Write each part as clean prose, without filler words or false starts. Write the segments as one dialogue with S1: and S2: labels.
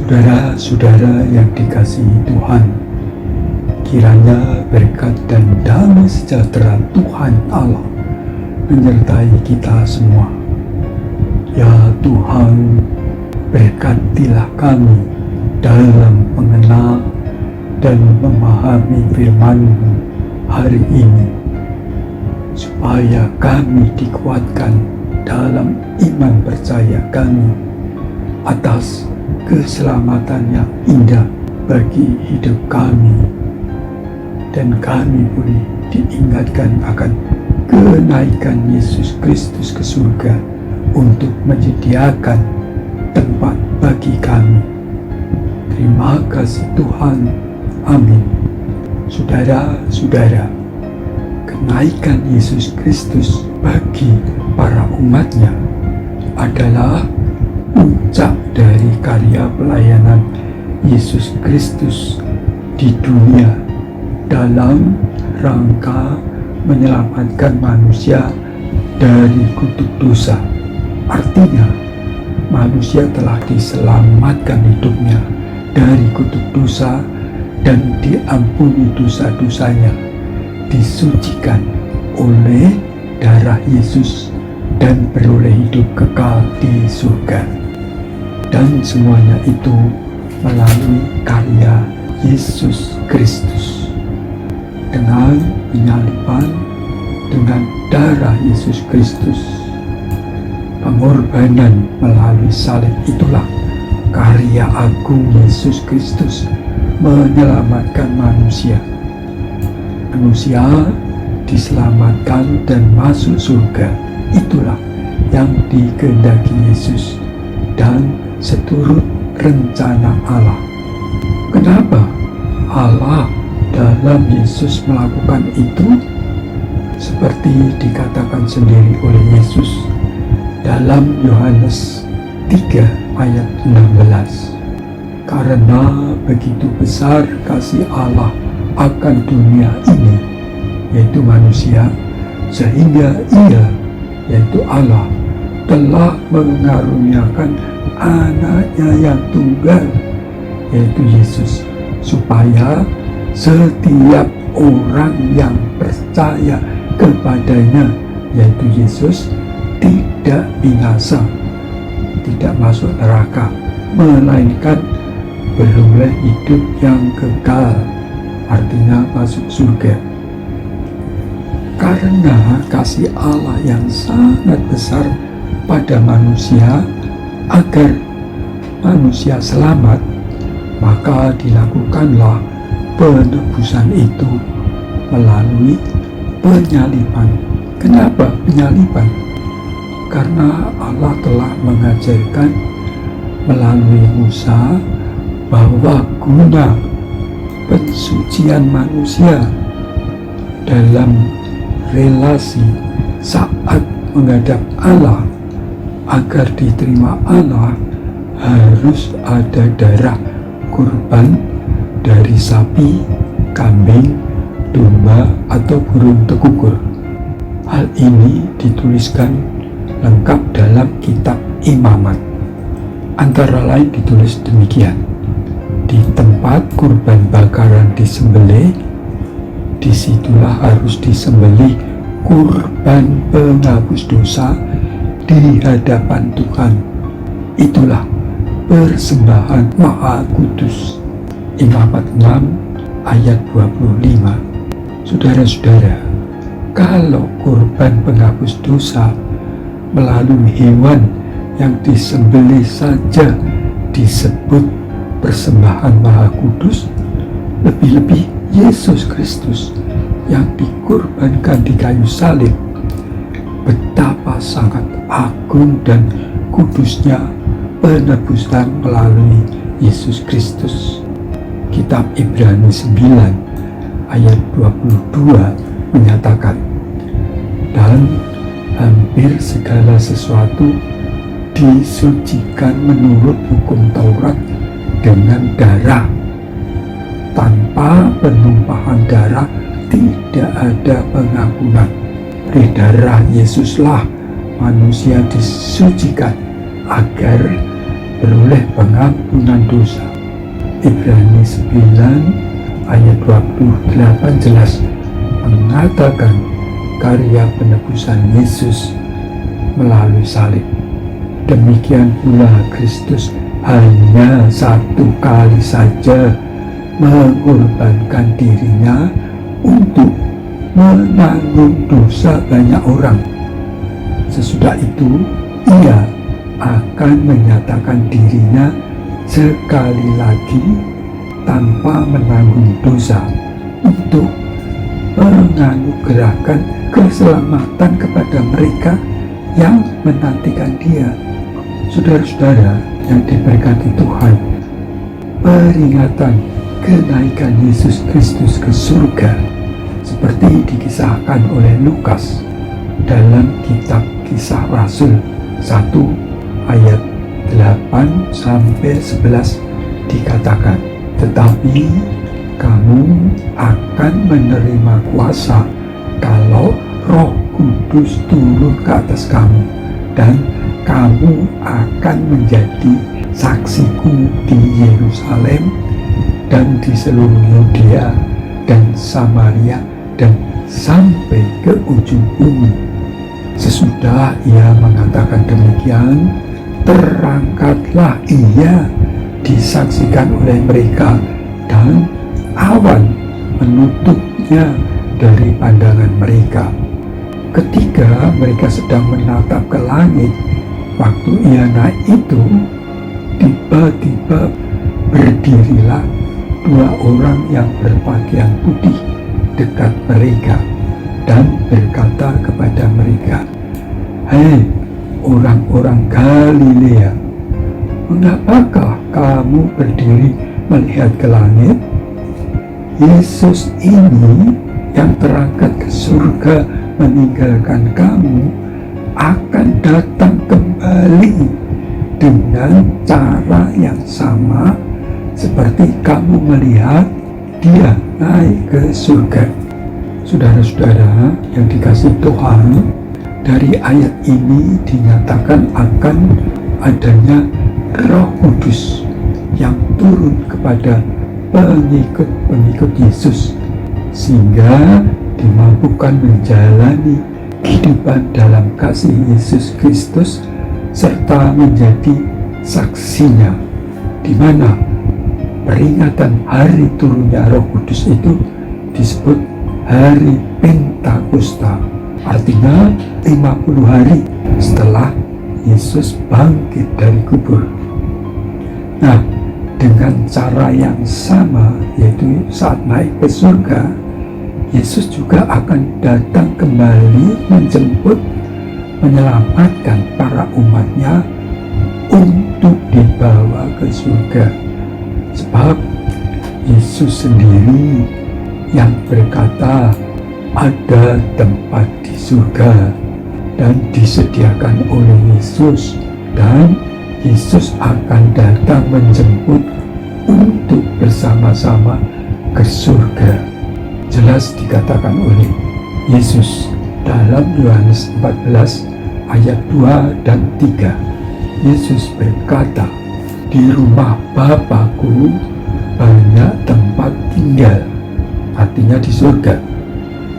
S1: Saudara-saudara yang dikasihi Tuhan, kiranya berkat dan damai sejahtera Tuhan Allah menyertai kita semua. Ya Tuhan, berkatilah kami dalam mengenal dan memahami firman-Mu hari ini, supaya kami dikuatkan dalam iman percaya kami atas keselamatan yang indah bagi hidup kami, dan kami boleh diingatkan akan kenaikan Yesus Kristus ke surga untuk menyediakan tempat bagi kami. Terima kasih Tuhan. Amin. Saudara-saudara, kenaikan Yesus Kristus bagi para umatnya adalah puncak dari karya pelayanan Yesus Kristus di dunia dalam rangka menyelamatkan manusia dari kutuk dosa. Artinya, manusia telah diselamatkan hidupnya dari kutuk dosa dan diampuni dosa-dosanya, disucikan oleh darah Yesus dan beroleh hidup kekal di surga. Dan semuanya itu melalui karya Yesus Kristus. Dengan penyaliban, dengan darah Yesus Kristus, pengorbanan melalui salib itulah karya agung Yesus Kristus menyelamatkan manusia. Manusia diselamatkan dan masuk surga. Itulah yang dikehendaki Yesus dan seturut rencana Allah. Kenapa Allah dalam Yesus melakukan itu? Seperti dikatakan sendiri oleh Yesus dalam Yohanes 3 ayat 16. Karena begitu besar kasih Allah akan dunia ini, yaitu manusia, sehingga Ia, yaitu Allah, telah mengaruniakan anaknya yang tunggal, yaitu Yesus, supaya setiap orang yang percaya kepadanya, yaitu Yesus, tidak binasa, tidak masuk neraka, melainkan beroleh hidup yang kekal, artinya masuk surga. Karena kasih Allah yang sangat besar pada manusia agar manusia selamat, maka dilakukanlah penebusan itu melalui penyaliban. Kenapa penyaliban? Karena Allah telah mengajarkan melalui Musa bahwa guna pensucian manusia dalam relasi saat menghadap Allah, agar diterima Allah, harus ada darah kurban dari sapi, kambing, domba, atau burung tekukur. Hal ini dituliskan lengkap dalam kitab Imamat. Antara lain ditulis demikian: di tempat kurban bakaran disembelih, disitulah harus disembelih kurban penghapus dosa di hadapan Tuhan. Itulah persembahan Maha Kudus. Imamat 6 ayat 25. Saudara-saudara, kalau kurban penghapus dosa melalui hewan yang disembelih saja disebut persembahan Maha Kudus, lebih-lebih Yesus Kristus yang dikurbankan di kayu salib, betapa sangat agung dan kudusnya penebusan melalui Yesus Kristus. Kitab Ibrani 9 ayat 22 menyatakan, dan hampir segala sesuatu disucikan menurut hukum Taurat dengan darah. Tanpa penumpahan darah tidak ada pengampunan. Oleh darah Yesuslah manusia disucikan agar beroleh pengampunan dosa. Ibrani 9 ayat 28 jelas mengatakan karya penebusan Yesus melalui salib. Demikian pula Kristus hanya satu kali saja mengorbankan dirinya untuk menanggung dosa banyak orang. Sesudah itu, ia akan menyatakan dirinya sekali lagi tanpa menanggung dosa untuk menganugerahkan keselamatan kepada mereka yang menantikan dia. Saudara-saudara yang diberkati Tuhan, peringatan kenaikan Yesus Kristus ke surga seperti dikisahkan oleh Lukas dalam kitab Kisah Rasul 1 ayat 8-11 dikatakan, tetapi kamu akan menerima kuasa kalau Roh Kudus turun ke atas kamu, dan kamu akan menjadi saksiku di Yerusalem dan di seluruh Yudea dan Samaria dan sampai ke ujung bumi. Sesudah ia mengatakan demikian, terangkatlah ia disaksikan oleh mereka, dan awan menutupnya dari pandangan mereka. Ketika mereka sedang menatap ke langit, waktu ia naik itu, tiba-tiba berdirilah dua orang yang berpakaian putih dekat mereka dan berkata kepada mereka, "Hei orang-orang Galilea, mengapakah kamu berdiri melihat ke langit? Yesus ini yang terangkat ke surga meninggalkan kamu akan datang kembali dengan cara yang sama seperti kamu melihat dia naik ke surga." Saudara-saudara yang dikasihi Tuhan, dari ayat ini dinyatakan akan adanya Roh Kudus yang turun kepada pengikut-pengikut Yesus, sehingga dimampukan menjalani kehidupan dalam kasih Yesus Kristus serta menjadi saksinya, di mana peringatan hari turunnya Roh Kudus itu disebut hari Pentakosta, artinya 50 hari setelah Yesus bangkit dari kubur. Nah, dengan cara yang sama, yaitu saat naik ke surga, Yesus juga akan datang kembali menjemput, menyelamatkan para umatnya untuk dibawa ke surga. Sebab Yesus sendiri yang berkata ada tempat di surga dan disediakan oleh Yesus, dan Yesus akan datang menjemput untuk bersama-sama ke surga. Jelas dikatakan oleh Yesus dalam Yohanes 14 ayat 2 dan 3. Yesus berkata, "Di rumah Bapa-Ku banyak tempat tinggal," artinya di surga.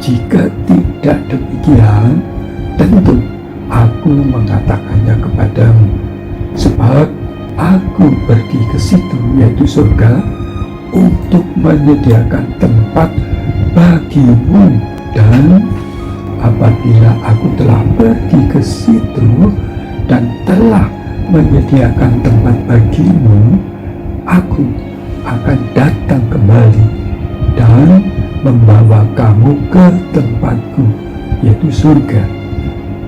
S1: "Jika tidak demikian, tentu Aku mengatakannya kepadamu, sebab Aku pergi ke situ," yaitu surga, "untuk menyediakan tempat bagimu, dan apabila Aku telah pergi ke situ dan telah menyediakan tempat bagimu, Aku akan datang kembali dan membawa kamu ke tempatku," yaitu surga,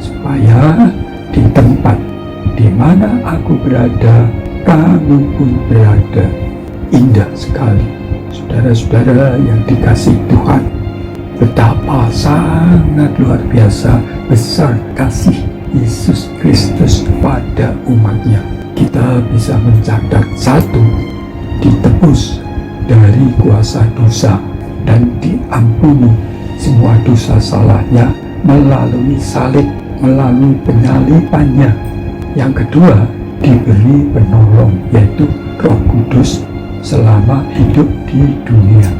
S1: "supaya di tempat di mana Aku berada, kamu pun berada." Indah sekali, saudara-saudara yang dikasihi Tuhan. Betapa sangat luar biasa besar kasih Yesus Kristus pada umatnya. Kita bisa mencatat, satu, ditebus dari kuasa dosa dan diampuni semua dosa salahnya melalui salib, melalui penyalipannya. Yang kedua, diberi penolong, yaitu Roh Kudus selama hidup di dunia.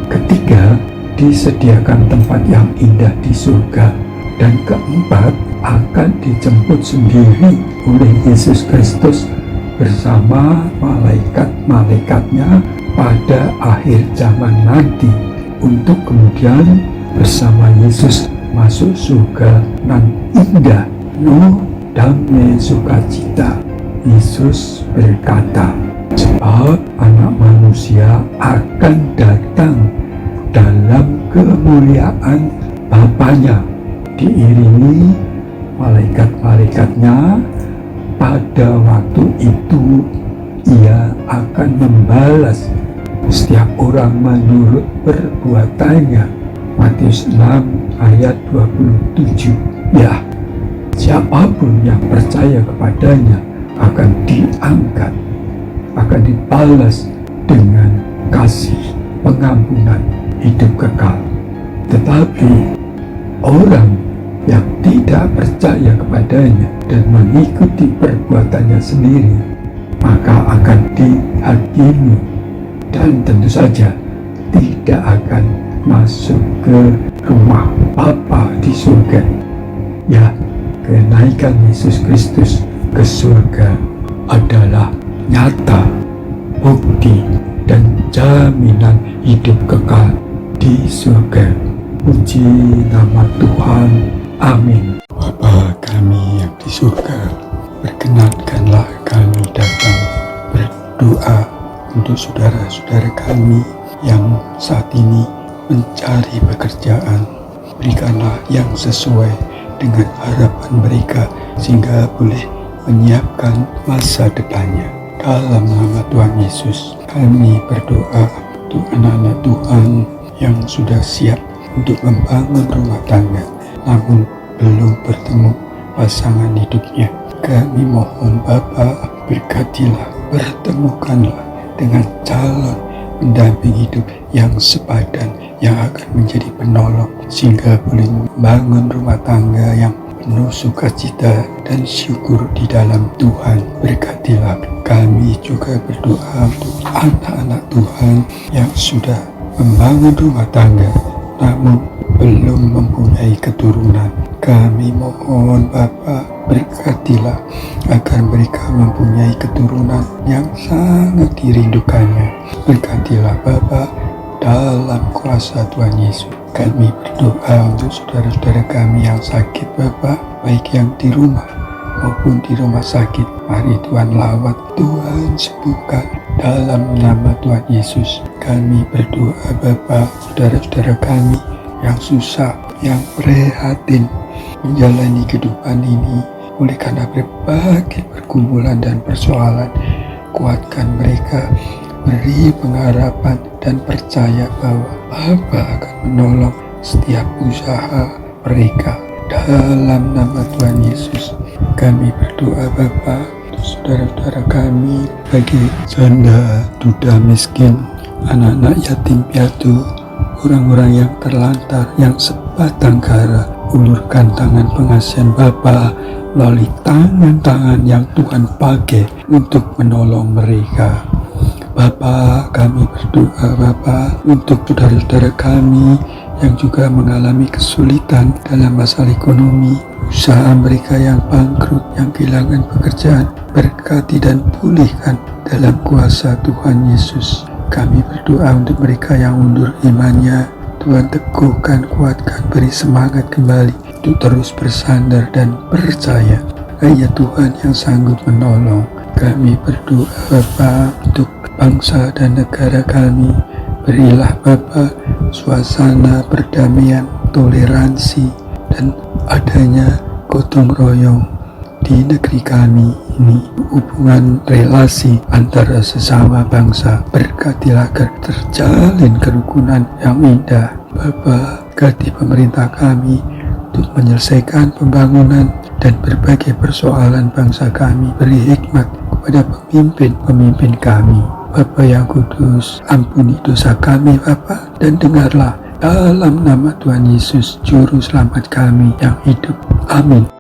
S1: Ketiga, disediakan tempat yang indah di surga. Dan keempat, akan dijemput sendiri oleh Yesus Kristus bersama malaikat-malaikatnya pada akhir zaman nanti, untuk kemudian bersama Yesus masuk surga nan indah, no damai sukacita. Yesus berkata, sebab Anak Manusia akan datang dalam kemuliaan Bapanya, diiringi malaikat-malaikatnya. Pada waktu itu Ia akan membalas setiap orang menurut perbuatannya. Matius 6 ayat 27. Ya, siapapun yang percaya kepadanya akan diangkat, akan dibalas dengan kasih, pengampunan, hidup kekal. Tetapi orang yang tidak percaya kepadanya dan mengikuti perbuatannya sendiri, maka akan dihakimi dan tentu saja tidak akan masuk ke rumah Bapa di surga. Ya, kenaikan Yesus Kristus ke surga adalah nyata, bukti, dan jaminan hidup kekal di surga. Puji nama Tuhan. Amin. Bapa kami yang di surga, perkenankanlah kami datang berdoa untuk saudara-saudara kami yang saat ini mencari pekerjaan. Berikanlah yang sesuai dengan harapan mereka, sehingga boleh menyiapkan masa depannya. Dalam nama Tuhan Yesus, kami berdoa untuk anak-anak Tuhan yang sudah siap untuk membangun rumah tangga, namun belum bertemu pasangan hidupnya. Kami mohon Bapa, berkatilah, pertemukanlah dengan calon pendamping hidup yang sepadan, yang akan menjadi penolong, sehingga boleh membangun rumah tangga yang penuh sukacita dan syukur di dalam Tuhan. Berkatilah. Kami juga berdoa untuk anak-anak Tuhan yang sudah membangun rumah tangga namun belum mempunyai keturunan. Kami mohon Bapa, berkatilah agar mereka mempunyai keturunan yang sangat dirindukannya. Berkatilah Bapa, dalam kuasa Tuhan Yesus. Kami berdoa untuk saudara-saudara kami yang sakit Bapa, baik yang di rumah maupun di rumah sakit. Mari Tuhan lawat, Tuhan sembuhkan dalam nama Tuhan Yesus. Kami berdoa Bapa, saudara-saudara kami yang susah, yang prihatin menjalani kehidupan ini oleh karena berbagai pergumulan dan persoalan. Kuatkan mereka, beri pengharapan dan percaya bahwa Bapa akan menolong setiap usaha mereka. Dalam nama Tuhan Yesus, kami berdoa Bapa untuk saudara-saudara kami, bagi janda, duda miskin, anak-anak yatim piatu, orang-orang yang terlantar, yang sebatang kara. Ulurkan tangan pengasihan Bapa melalui tangan-tangan yang Tuhan pakai untuk menolong mereka. Bapa, kami berdoa Bapa untuk saudara-saudara kami yang juga mengalami kesulitan dalam masalah ekonomi, usaha mereka yang bangkrut, yang kehilangan pekerjaan. Berkati dan pulihkan dalam kuasa Tuhan Yesus. Kami berdoa untuk mereka yang undur imannya. Tuhan teguhkan, kuatkan, beri semangat kembali untuk terus bersandar dan percaya hanya Tuhan yang sanggup menolong. Kami berdoa Bapa untuk bangsa dan negara kami. Berilah Bapa suasana perdamaian, toleransi, dan adanya gotong royong di negeri kami ini. Hubungan relasi antara sesama bangsa, berkatilah agar terjalin kerukunan yang indah. Bapa, ganti pemerintah kami untuk menyelesaikan pembangunan dan berbagai persoalan bangsa kami. Beri hikmat kepada pemimpin kami. Bapa yang kudus, ampuni dosa kami Bapa, dan dengarlah dalam nama Tuhan Yesus, Juru Selamat kami yang hidup. Amin.